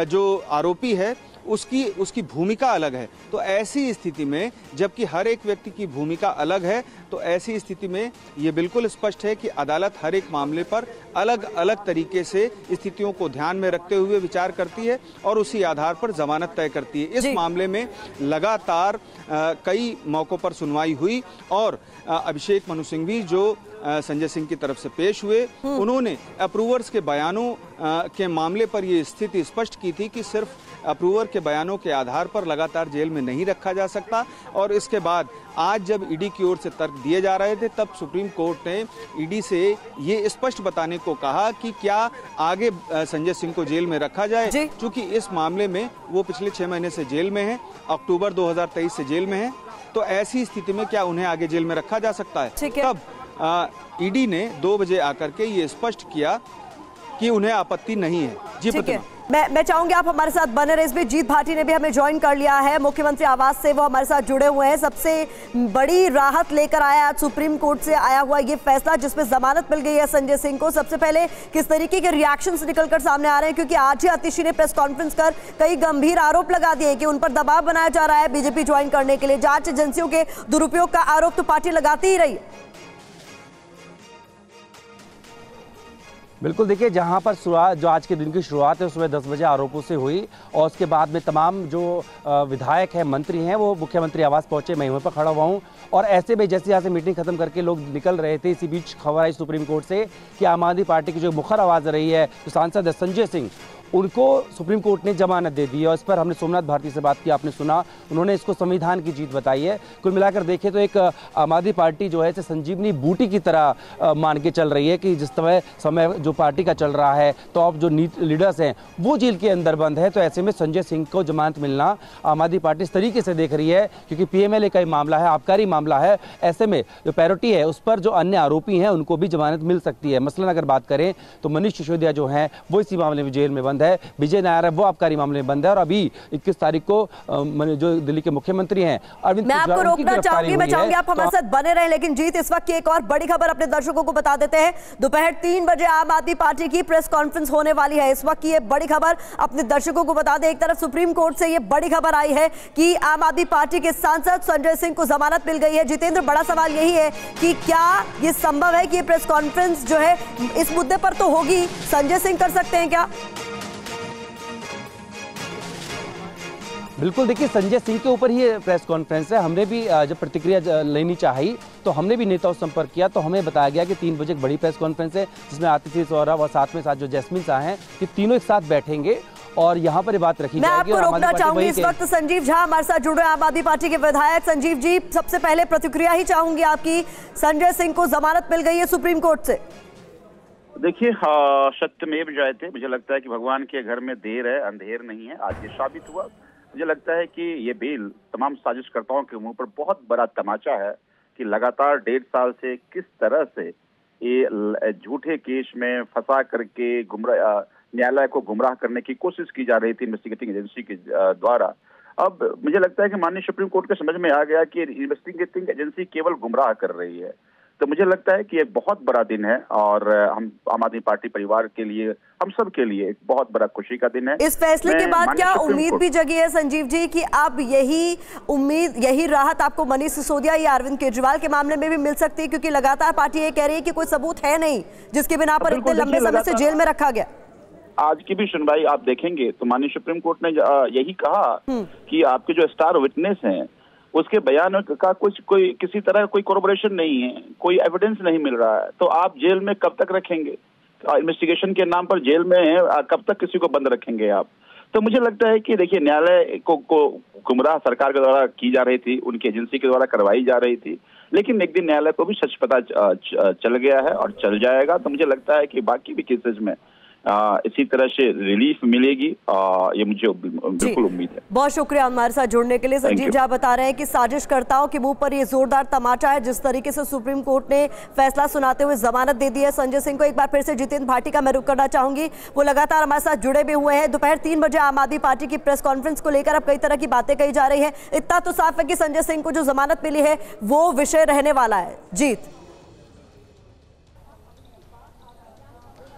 जो आरोपी है उसकी भूमिका अलग है। तो ऐसी स्थिति में जबकि हर एक व्यक्ति की भूमिका अलग है, तो ऐसी स्थिति में ये बिल्कुल स्पष्ट है कि अदालत हर एक मामले पर अलग अलग तरीके से स्थितियों को ध्यान में रखते हुए विचार करती है और उसी आधार पर जमानत तय करती है। इस मामले में लगातार कई मौकों पर सुनवाई हुई और अभिषेक मनु सिंघवी जो संजय सिंह की तरफ से पेश हुए, उन्होंने अप्रूवर्स के बयानों के मामले पर ये स्थिति स्पष्ट की थी कि सिर्फ अप्रूवर के बयानों के आधार पर लगातार जेल में नहीं रखा जा सकता। और इसके बाद आज जब ईडी की ओर से तर्क दिए जा रहे थे, तब सुप्रीम कोर्ट ने ईडी से ये स्पष्ट बताने को कहा कि क्या आगे संजय सिंह को जेल में रखा जाए, क्योंकि इस मामले में वो पिछले 6 महीने से जेल में हैं, अक्टूबर 2023 से जेल में हैं। तो ऐसी स्थिति में क्या उन्हें आगे जेल में रखा जा सकता है? तब ईडी ने 2 बजे आकर के ये स्पष्ट किया कि उन्हें आपत्ति नहीं है। जी प्रतिमा, मैं चाहूंगी आप हमारे साथ बने रहे। इस बीच जीत भाटी ने भी हमें ज्वाइन कर लिया है, मुख्यमंत्री आवास से वो हमारे साथ जुड़े हुए हैं। सबसे बड़ी राहत लेकर आया आज सुप्रीम कोर्ट से आया हुआ ये फैसला जिसमें जमानत मिल गई है संजय सिंह को। सबसे पहले किस तरीके के रिएक्शंस निकलकर सामने आ रहे हैं, क्योंकि आज ही आतिशी ने प्रेस कॉन्फ्रेंस कर कई गंभीर आरोप लगा दिए कि उन पर दबाव बनाया जा रहा है बीजेपी ज्वाइन करने के लिए। जांच एजेंसियों के दुरुपयोग का आरोप तो पार्टी लगाती ही रही है। बिल्कुल, देखिए जहां पर शुरुआत जो आज के दिन की शुरुआत है सुबह 10 बजे आरोपों से हुई और उसके बाद में तमाम जो विधायक हैं, मंत्री हैं, वो मुख्यमंत्री आवास पहुंचे। मैं वहीं पर खड़ा हुआ हूं और ऐसे में जैसे यहाँ से मीटिंग खत्म करके लोग निकल रहे थे, इसी बीच खबर आई सुप्रीम कोर्ट से कि आम आदमी पार्टी की जो मुखर आवाज़ रही है, जो सांसद है संजय सिंह, उनको सुप्रीम कोर्ट ने जमानत दे दी है। और इस पर हमने सोमनाथ भारती से बात की, आपने सुना, उन्होंने इसको संविधान की जीत बताई है। कुल मिलाकर देखें तो एक आम आदमी पार्टी जो है इसे संजीवनी बूटी की तरह मान के चल रही है कि जिस तरह समय जो पार्टी का चल रहा है, तो अब जो लीडर्स हैं वो जेल के अंदर बंद है, तो ऐसे में संजय सिंह को जमानत मिलना आम आदमी पार्टी इस तरीके से देख रही है, क्योंकि PMLA का मामला है, आबकारी मामला है। ऐसे में जो पैरोटी है उस पर जो अन्य आरोपी हैं उनको भी जमानत मिल सकती है। मसलन अगर बात करें तो मनीष सिसोदिया जो हैं वो इसी मामले में जेल में बंद बंद है, विजय नायर है वो आबकारी मामले में बंद है, और अभी 21 तारीख को जो दिल्ली के मुख्यमंत्री हैं अरविंद मैं आपको रोकना चाहूंगी, मैं चाहूंगी आप हमारे साथ बने रहें, लेकिन जीत इस वक्त की एक और बड़ी खबर अपने दर्शकों को बता देते हैं। दोपहर 3 बजे आम आदमी पार्टी की प्रेस कॉन्फ्रेंस होने वाली है। इस वक्त की ये बड़ी खबर अपने दर्शकों को बता दें, एक तरफ सुप्रीम कोर्ट से ये बड़ी खबर आई है कि आम आदमी पार्टी के सांसद संजय सिंह को जमानत मिल गई है। जितेंद्र, बड़ा सवाल यही है कि क्या ये संभव है कि ये प्रेस कॉन्फ्रेंस जो है इस मुद्दे पर तो होगी, संजय सिंह कर सकते हैं क्या? बिल्कुल, देखिए संजय सिंह के ऊपर ही प्रेस कॉन्फ्रेंस है। हमने भी जब प्रतिक्रिया लेनी चाहिए तो हमने भी नेताओं से संपर्क किया, तो हमें बताया गया कि 3 बजे एक बड़ी प्रेस कॉन्फ्रेंस है जिसमें आतिशी सौरभ और साथ में जो जैस्मिन शाह हैं, ये तीनों एक साथ बैठेंगे और यहाँ पर ये बात रखी जाएगी। मैं आपको रोकना चाहूंगी, इस वक्त संजीव झा हमारे साथ जुड़े आम आदमी पार्टी के विधायक। संजीव जी, सबसे पहले प्रतिक्रिया ही चाहूंगी आपकी, संजय सिंह को जमानत मिल गई है सुप्रीम कोर्ट से। देखिए, सत्यमेव जयते, मुझे लगता है कि भगवान के घर में देर है अंधेर नहीं है। आज ये साबित हुआ। मुझे लगता है कि ये बेल तमाम साजिशकर्ताओं के मुंह पर बहुत बड़ा तमाचा है कि लगातार 1.5 साल से किस तरह से ये झूठे केस में फंसा करके न्यायालय को गुमराह करने की कोशिश की जा रही थी इन्वेस्टिगेटिंग एजेंसी के द्वारा। अब मुझे लगता है कि माननीय सुप्रीम कोर्ट के समझ में आ गया कि इन्वेस्टिगेटिंग एजेंसी केवल गुमराह कर रही है। तो मुझे लगता है कि एक बहुत बड़ा दिन है और हम आम आदमी पार्टी परिवार के लिए, हम सब के लिए एक बहुत बड़ा खुशी का दिन है। इस फैसले के बाद क्या उम्मीद भी जगी है संजीव जी कि अब यही उम्मीद, यही राहत आपको मनीष सिसोदिया या अरविंद केजरीवाल के मामले में भी मिल सकती है? क्योंकि लगातार पार्टी ये कह रही है कि कोई सबूत है नहीं जिसके बिना पर इतने लंबे समय से जेल में रखा गया। आज की भी सुनवाई आप देखेंगे तो माननीय सुप्रीम कोर्ट ने यही कहा कि आपके जो स्टार विटनेस हैं उसके बयान का कोई किसी तरह कोई कोरोबोरेशन नहीं है, कोई एविडेंस नहीं मिल रहा है, तो आप जेल में कब तक रखेंगे? इन्वेस्टिगेशन के नाम पर जेल में कब तक किसी को बंद रखेंगे आप? तो मुझे लगता है कि देखिए, न्यायालय को गुमराह सरकार के द्वारा की जा रही थी, उनकी एजेंसी के द्वारा करवाई जा रही थी, लेकिन एक दिन न्यायालय को भी सच पता चल गया है और चल जाएगा। तो मुझे लगता है कि बाकी भी केसेस में इसी तरह से रिलीफ मिलेगी, ये मुझे बिल्कुल उम्मीद है। बहुत शुक्रिया हमारे साथ जुड़ने के लिए। संजीव झा बता रहे हैं कि साजिशकर्ताओं के मुंह पर ये जोरदार तमाचा है। जिस तरीके से सुप्रीम कोर्ट ने फैसला सुनाते हुए जमानत दे दी है संजय सिंह को। एक बार फिर से जितेंद्र भाटी का मैं रुख करना चाहूंगी, वो लगातार हमारे साथ जुड़े भी हुए हैं। दोपहर 3 बजे आम आदमी पार्टी की प्रेस कॉन्फ्रेंस को लेकर अब कई तरह की बातें कही जा रही है। इतना तो साफ है कि संजय सिंह को जो जमानत मिली है वो विषय रहने वाला है। जीत,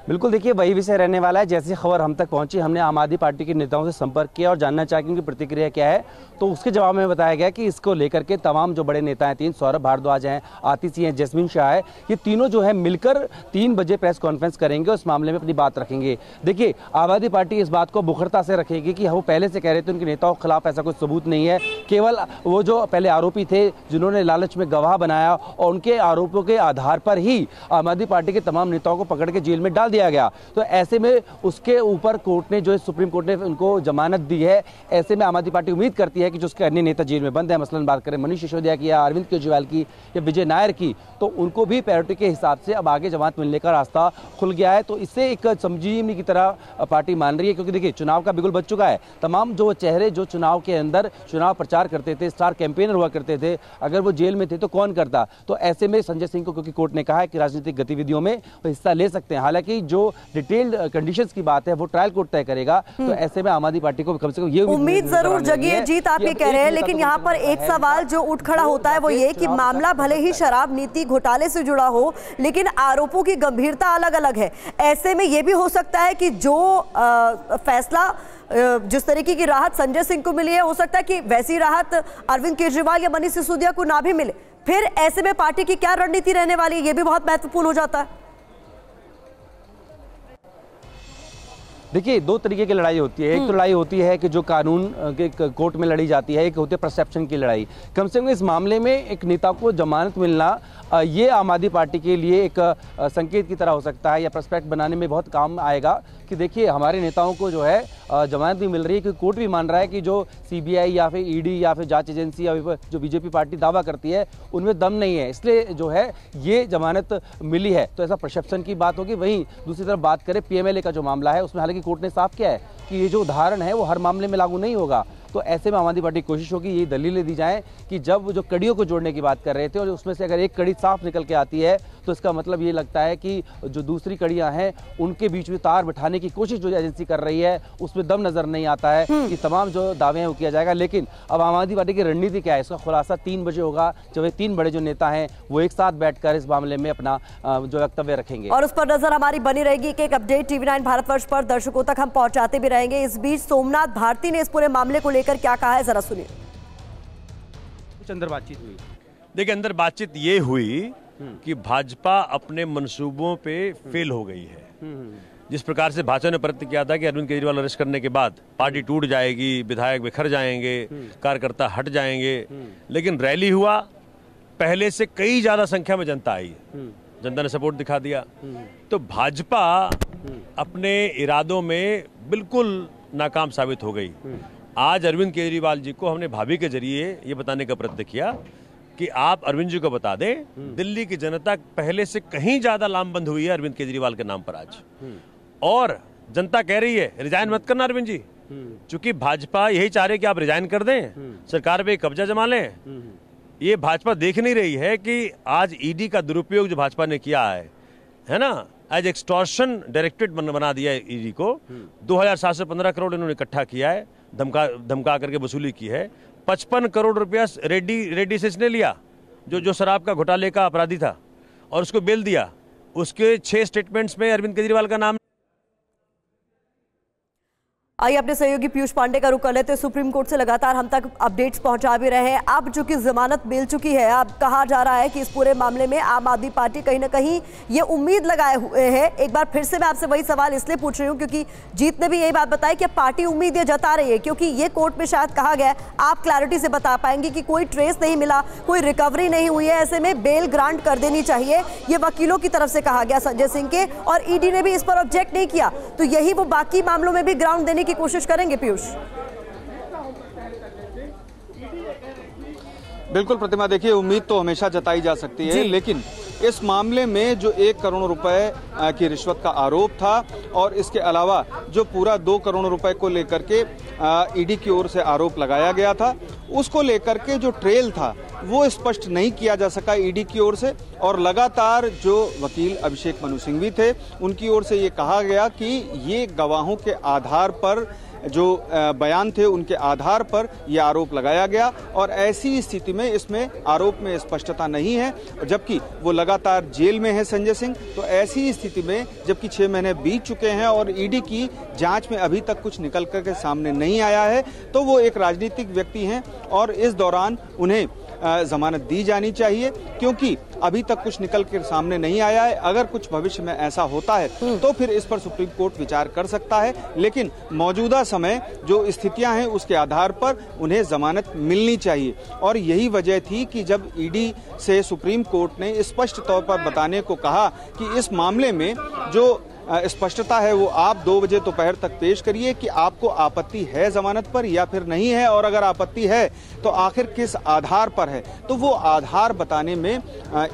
बिल्कुल, देखिए वही विषय रहने वाला है। जैसी खबर हम तक पहुंची, हमने आम आदमी पार्टी के नेताओं से संपर्क किया और जानना चाहा कि उनकी प्रतिक्रिया क्या है, तो उसके जवाब में बताया गया कि इसको लेकर के तमाम जो बड़े नेता हैं, 3 सौरभ भारद्वाज हैं, आतिशी हैं, जैस्मिन शाह है, ये तीनों जो है मिलकर 3 बजे प्रेस कॉन्फ्रेंस करेंगे, उस मामले में अपनी बात रखेंगे। देखिए, आम आदमी पार्टी इस बात को मुखरता से रखेगी कि वो पहले से कह रहे थे उनके नेताओं के खिलाफ ऐसा कोई सबूत नहीं है, केवल वो जो पहले आरोपी थे जिन्होंने लालच में गवाह बनाया और उनके आरोपों के आधार पर ही आम आदमी पार्टी के तमाम नेताओं को पकड़ के जेल में डाल दिया गया। तो ऐसे में उसके ऊपर कोर्ट ने, जो सुप्रीम कोर्ट ने उनको जमानत दी है, ऐसे में आम आदमी पार्टी उम्मीद करती है कि जो उसके अन्य नेता जेल में बंद है, मसलन बात करें मनीष सिसोदिया की या अरविंद केजरीवाल की या विजय नायर की, तो उनको भी प्रायोरिटी के हिसाब से अब आगे जमानत मिलने का रास्ता खुल गया है। तो इससे एक संजीवनी की तरह पार्टी मान रही है, क्योंकि देखिए चुनाव का बिगुल बज चुका है। तमाम जो चेहरे जो चुनाव के अंदर चुनाव प्रचार करते थे, स्टार कैंपेनर हुआ करते थे, अगर वो जेल में थे तो कौन करता? तो ऐसे में संजय सिंह को, क्योंकि कोर्ट ने कहा है कि राजनीतिक गतिविधियों में वो हिस्सा ले सकते हैं, हालांकि जो डिटेल्ड कंडीशंस की बात है वो ट्रायल कोर्ट तय करेगा। तो ऐसे में आम आदमी पार्टी को कम से कम ये उम्मीद जरूर जगी है। जीत, आप ये कह रहे हैं, लेकिन यहाँ पर एक सवाल जो उठ खड़ा होता है वो ये कि मामला भले ही शराब नीति घोटाले से जुड़ा हो, लेकिन आरोपों की गंभीरता अलग अलग है। ऐसे में ये भी हो सकता है कि जो फैसला, जिस तरीके की राहत संजय सिंह को मिली है, हो सकता है कि वैसी राहत अरविंद केजरीवाल या मनीष सिसोदिया को ना भी मिले। फिर ऐसे में पार्टी की क्या रणनीति रहने वाली है, ये भी बहुत महत्वपूर्ण हो जाता है। देखिए, 2 तरीके की लड़ाई होती है। एक तो लड़ाई होती है कि जो कानून के कोर्ट में लड़ी जाती है, एक होती है परसेप्शन की लड़ाई। कम से कम इस मामले में एक नेता को जमानत मिलना, ये आम आदमी पार्टी के लिए एक संकेत की तरह हो सकता है या प्रोस्पेक्ट बनाने में बहुत काम आएगा कि देखिए हमारे नेताओं को जो है जमानत भी मिल रही है, क्योंकि कोर्ट भी मान रहा है कि जो सीबीआई या फिर ईडी या फिर जांच एजेंसी या जो बीजेपी पार्टी दावा करती है उनमें दम नहीं है, इसलिए जो है ये जमानत मिली है। तो ऐसा परसेप्शन की बात होगी। वहीं दूसरी तरफ बात करें पीएमएलए का जो मामला है, उसमें हालांकि कोर्ट ने साफ किया है कि ये जो उदाहरण है वो हर मामले में लागू नहीं होगा। तो ऐसे में आम आदमी पार्टी की कोशिश होगी ये दलीलें दी जाएं कि जब जो कड़ियों को जोड़ने की बात कर रहे थे और उसमें से अगर एक कड़ी साफ निकल के आती है तो इसका मतलब ये लगता है कि जो दूसरी कड़ियां हैं उनके बीच में तार बिठाने की कोशिश जो एजेंसी कर रही है उसमें दम नजर नहीं आता है कि तमाम जो दावे हैं वो किया जाएगा। लेकिन अब आम आदमी पार्टी की रणनीति क्या है, इसका खुलासा 3 बजे होगा, जब ये 3 बड़े जो नेता हैं वो एक साथ बैठकर इस मामले में अपना जो वक्तव्य रखेंगे और उस पर नजर हमारी बनी रहेगी। एक अपडेट TV9 भारतवर्ष पर दर्शकों तक हम पहुंचाते भी रहेंगे। इस बीच सोमनाथ भारती ने इस पूरे मामले को लेकर क्या कहा है, जरा सुनिए। कुछ अंदर बातचीत हुई, देखिए अंदर बातचीत ये हुई कि भाजपा अपने मंसूबों पे फेल हो गई है। जिस प्रकार से भाजपा ने प्रयत्न किया था कि अरविंद केजरीवाल अरेस्ट करने के बाद पार्टी टूट जाएगी, विधायक बिखर जाएंगे, कार्यकर्ता हट जाएंगे, लेकिन रैली हुआ, पहले से कई ज्यादा संख्या में जनता आई, जनता ने सपोर्ट दिखा दिया। तो भाजपा अपने इरादों में बिल्कुल नाकाम साबित हो गई। आज अरविंद केजरीवाल जी को हमने भाभी के जरिए ये बताने का प्रयत्न किया कि आप अरविंद जी को बता दें, दिल्ली की जनता पहले से कहीं ज्यादा लामबंद हुई है अरविंद केजरीवाल के नाम पर आज, और जनता कह रही है रिजाइन मत करना अरविंद जी, क्योंकि भाजपा यही चाह रही है कि आप रिजाइन कर दें, सरकार पे कब्जा जमा लें। ये भाजपा देख नहीं रही है कि आज ईडी का दुरुपयोग जो भाजपा ने किया है ना, एज एक्सटॉर्शन डायरेक्टेड बना दिया है ईडी को। 2715 करोड़ इन्होंने इकट्ठा किया है, धमका करके वसूली की है। 55 करोड़ रुपया रेड्डी से इसने लिया, जो शराब का घोटाले का अपराधी था, और उसको बेल दिया। उसके 6 स्टेटमेंट्स में अरविंद केजरीवाल का नाम। आइए अपने सहयोगी पीयूष पांडे का रुख कर लेते हैं। सुप्रीम कोर्ट से लगातार हम तक अपडेट्स पहुंचा भी रहे हैं। अब चूंकि जमानत मिल चुकी है, अब कहा जा रहा है कि इस पूरे मामले में आम आदमी पार्टी कहीं ना कहीं ये उम्मीद लगाए हुए है। एक बार फिर से मैं आपसे वही सवाल इसलिए पूछ रही हूं क्योंकि जीत ने भी यही बात बताई कि पार्टी उम्मीद ये जता रही है, क्योंकि ये कोर्ट में शायद कहा गया, आप क्लैरिटी से बता पाएंगे कि कोई ट्रेस नहीं मिला, कोई रिकवरी नहीं हुई है, ऐसे में बेल ग्रांट कर देनी चाहिए, ये वकीलों की तरफ से कहा गया संजय सिंह के, और ईडी ने भी इस पर ऑब्जेक्ट नहीं किया। तो यही वो बाकी मामलों में भी ग्राउंड देने की कोशिश करेंगे पीयूष? बिल्कुल प्रतिमा, देखिए उम्मीद तो हमेशा जताई जा सकती है, लेकिन इस मामले में जो 1 करोड़ रुपए की रिश्वत का आरोप था और इसके अलावा जो पूरा 2 करोड़ रुपए को लेकर के ईडी की ओर से आरोप लगाया गया था, उसको लेकर के जो ट्रेल था वो स्पष्ट नहीं किया जा सका ईडी की ओर से। और लगातार जो वकील अभिषेक मनु सिंघवी थे उनकी ओर से ये कहा गया कि ये गवाहों के आधार पर जो बयान थे उनके आधार पर यह आरोप लगाया गया, और ऐसी स्थिति में इसमें आरोप में स्पष्टता नहीं है, जबकि वो लगातार जेल में है संजय सिंह। तो ऐसी स्थिति में जबकि 6 महीने बीत चुके हैं और ईडी की जांच में अभी तक कुछ निकल करके सामने नहीं आया है, तो वो एक राजनीतिक व्यक्ति हैं और इस दौरान उन्हें जमानत दी जानी चाहिए, क्योंकि अभी तक कुछ निकल कर सामने नहीं आया है। अगर कुछ भविष्य में ऐसा होता है तो फिर इस पर सुप्रीम कोर्ट विचार कर सकता है, लेकिन मौजूदा समय जो स्थितियां हैं उसके आधार पर उन्हें जमानत मिलनी चाहिए। और यही वजह थी कि जब ईडी से सुप्रीम कोर्ट ने स्पष्ट तौर पर बताने को कहा कि इस मामले में जो स्पष्टता है वो आप 2 बजे दोपहर तक पेश करिए कि आपको आपत्ति है जमानत पर या फिर नहीं है, और अगर आपत्ति है तो आखिर किस आधार पर है। तो वो आधार बताने में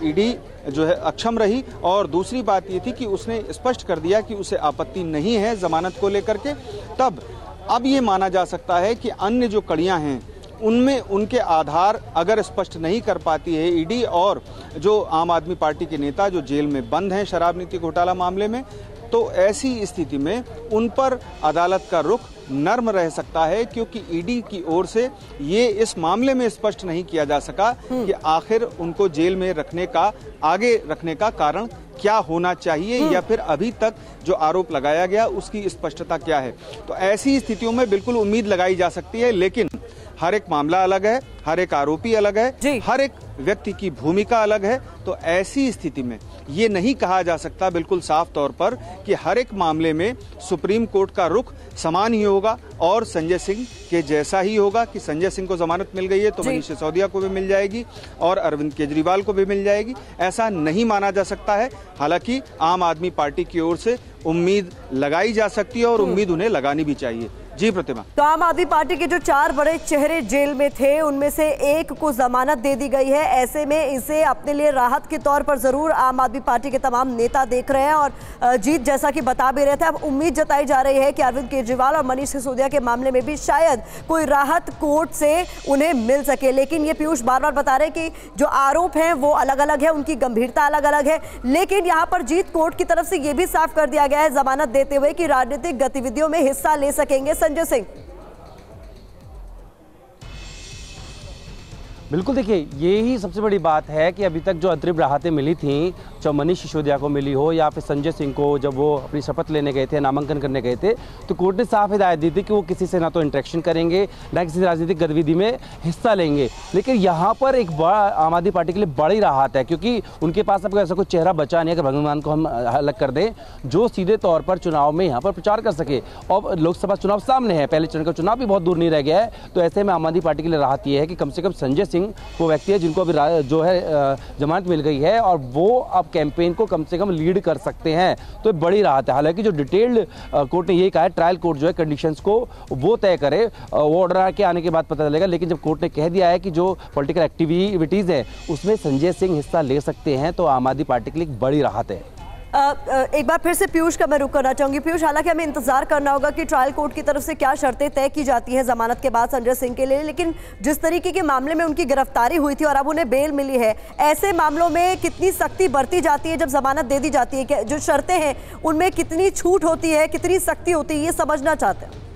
ईडी जो है अक्षम रही। और दूसरी बात ये थी कि उसने स्पष्ट कर दिया कि उसे आपत्ति नहीं है जमानत को लेकर के। तब अब ये माना जा सकता है कि अन्य जो कड़ियां हैं उनमें उनके आधार अगर स्पष्ट नहीं कर पाती है ईडी, और जो आम आदमी पार्टी के नेता जो जेल में बंद हैं शराब नीति घोटाला मामले में, तो ऐसी स्थिति में उन पर अदालत का रुख नर्म रह सकता है, क्योंकि ईडी की ओर से ये इस मामले में स्पष्ट नहीं किया जा सका कि आखिर उनको जेल में रखने का, आगे रखने का कारण क्या होना चाहिए, या फिर अभी तक जो आरोप लगाया गया उसकी स्पष्टता क्या है। तो ऐसी स्थितियों में बिल्कुल उम्मीद लगाई जा सकती है, लेकिन हर एक मामला अलग है, हर एक आरोपी अलग है, हर एक व्यक्ति की भूमिका अलग है। तो ऐसी स्थिति में ये नहीं कहा जा सकता बिल्कुल साफ तौर पर कि हर एक मामले में सुप्रीम कोर्ट का रुख समान ही होगा और संजय सिंह के जैसा ही होगा कि संजय सिंह को जमानत मिल गई है तो मनीष सिसोदिया को भी मिल जाएगी और अरविंद केजरीवाल को भी मिल जाएगी। ऐसा नहीं माना जा सकता है। हालांकि आम आदमी पार्टी की ओर से उम्मीद लगाई जा सकती है और उम्मीद उन्हें लगानी भी चाहिए। जी प्रतिमा। तो आम आदमी पार्टी के जो 4 बड़े चेहरे जेल में थे उनमें से एक को जमानत दे दी गई है। ऐसे में इसे अपने लिए राहत के तौर पर जरूर आम आदमी पार्टी के तमाम नेता देख रहे हैं और जीत जैसा कि बता भी रहे थे, अब उम्मीद जताई जा रही है कि अरविंद केजरीवाल और मनीष सिसोदिया के मामले में भी शायद कोई राहत कोर्ट से उन्हें मिल सके। लेकिन ये पीयूष बार बार बता रहे कि जो आरोप हैं वो अलग अलग है, उनकी गंभीरता अलग अलग है। लेकिन यहाँ पर जीत कोर्ट की तरफ से ये भी साफ कर दिया गया है जमानत देते हुए कि राजनीतिक गतिविधियों में हिस्सा ले सकेंगे संजय सिंह। बिल्कुल, देखिए यही सबसे बड़ी बात है कि अभी तक जो अंतरिम राहतें मिली थी, चाहे मनीष सिसोदिया को मिली हो या फिर संजय सिंह को जब वो अपनी शपथ लेने गए थे, नामांकन करने गए थे, तो कोर्ट ने साफ हिदायत दी थी कि वो किसी से ना तो इंटरेक्शन करेंगे ना किसी राजनीतिक गतिविधि में हिस्सा लेंगे। लेकिन यहाँ पर एक बड़ा आम आदमी पार्टी के लिए बड़ी राहत है, क्योंकि उनके पास अब ऐसा कोई चेहरा बचा नहीं है, अगर भगवान को हम अलग कर दें, जो सीधे तौर पर चुनाव में यहाँ पर प्रचार कर सके। और लोकसभा चुनाव सामने है, पहले चरण का चुनाव भी बहुत दूर नहीं रह गया है। तो ऐसे में आम आदमी पार्टी के लिए राहत ये है कि कम से कम संजय सिंह वो व्यक्ति है जिनको अभी जो है जमानत मिल गई है और वो अब कैंपेन को कम से कम लीड कर सकते हैं, तो बड़ी राहत है। हालांकि जो डिटेल्ड कोर्ट ने ये कहा है, ट्रायल कोर्ट जो है कंडीशंस को वो तय करे, वो ऑर्डर के आने के बाद पता चलेगा। लेकिन जब कोर्ट ने कह दिया है कि जो पॉलिटिकल एक्टिविटीज़ है उसमें संजय सिंह हिस्सा ले सकते हैं, तो आम आदमी पार्टी के लिए एक बड़ी राहत है। एक बार फिर से पीयूष का मैं रुक करना चाहूंगी। पीयूष, हालांकि हमें इंतजार करना होगा कि ट्रायल कोर्ट की तरफ से क्या शर्तें तय की जाती हैं जमानत के बाद संजय सिंह के लिए, लेकिन जिस तरीके के मामले में उनकी गिरफ्तारी हुई थी और अब उन्हें बेल मिली है, ऐसे मामलों में कितनी सख्ती बरती जाती है जब जमानत दे दी जाती है? जो शर्तें हैं उनमें कितनी छूट होती है, कितनी सख्ती होती है, ये समझना चाहते हैं।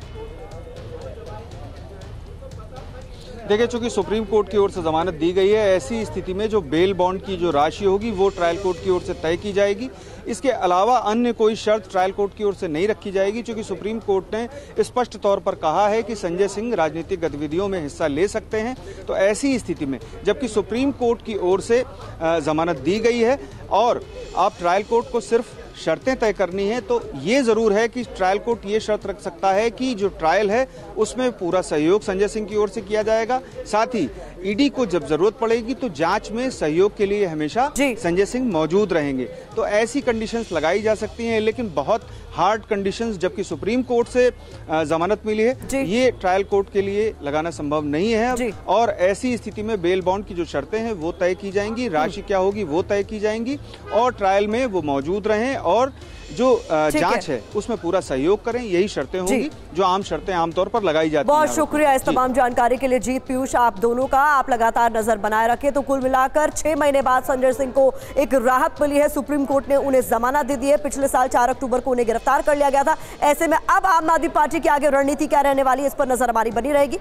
देखिए, चूंकि सुप्रीम कोर्ट की ओर से जमानत दी गई है, ऐसी स्थिति में जो बेल बॉन्ड की जो राशि होगी वो ट्रायल कोर्ट की ओर से तय की जाएगी। इसके अलावा अन्य कोई शर्त ट्रायल कोर्ट की ओर से नहीं रखी जाएगी, क्योंकि सुप्रीम कोर्ट ने स्पष्ट तौर पर कहा है कि संजय सिंह राजनीतिक गतिविधियों में हिस्सा ले सकते हैं। तो ऐसी स्थिति में जबकि सुप्रीम कोर्ट की ओर से जमानत दी गई है और आप ट्रायल कोर्ट को सिर्फ शर्तें तय करनी है, तो ये जरूर है कि ट्रायल कोर्ट ये शर्त रख सकता है कि जो ट्रायल है उसमें पूरा सहयोग संजय सिंह की ओर से किया जाएगा। साथ ही ईडी को जब जरूरत पड़ेगी तो जांच में सहयोग के लिए हमेशा संजय सिंह मौजूद रहेंगे। तो ऐसी कंडीशंस लगाई जा सकती हैं, लेकिन बहुत हार्ड कंडीशंस जबकि सुप्रीम कोर्ट से जमानत मिली है, ये ट्रायल कोर्ट के लिए लगाना संभव नहीं है अब। और ऐसी स्थिति में बेल बॉन्ड की जो शर्तें हैं वो तय की जाएंगी, राशि क्या होगी वो तय की जाएंगी और ट्रायल में वो मौजूद रहें और जो जांच है उसमें पूरा सहयोग करें। यही शर्तें होंगी जो आम शर्तें आमतौर पर लगाई जाती हैं। बहुत शुक्रिया इस तमाम जानकारी के लिए जीत, पीयूष, आप दोनों का। आप लगातार नजर बनाए रखें। तो कुल मिलाकर 6 महीने बाद संजय सिंह को एक राहत मिली है। सुप्रीम कोर्ट ने उन्हें जमानत दे दी है। पिछले साल 4 अक्टूबर को उन्हें गिरफ्तार कर लिया गया था। ऐसे में अब आम आदमी पार्टी की आगे रणनीति क्या रहने वाली है, इस पर नजर हमारी बनी रहेगी।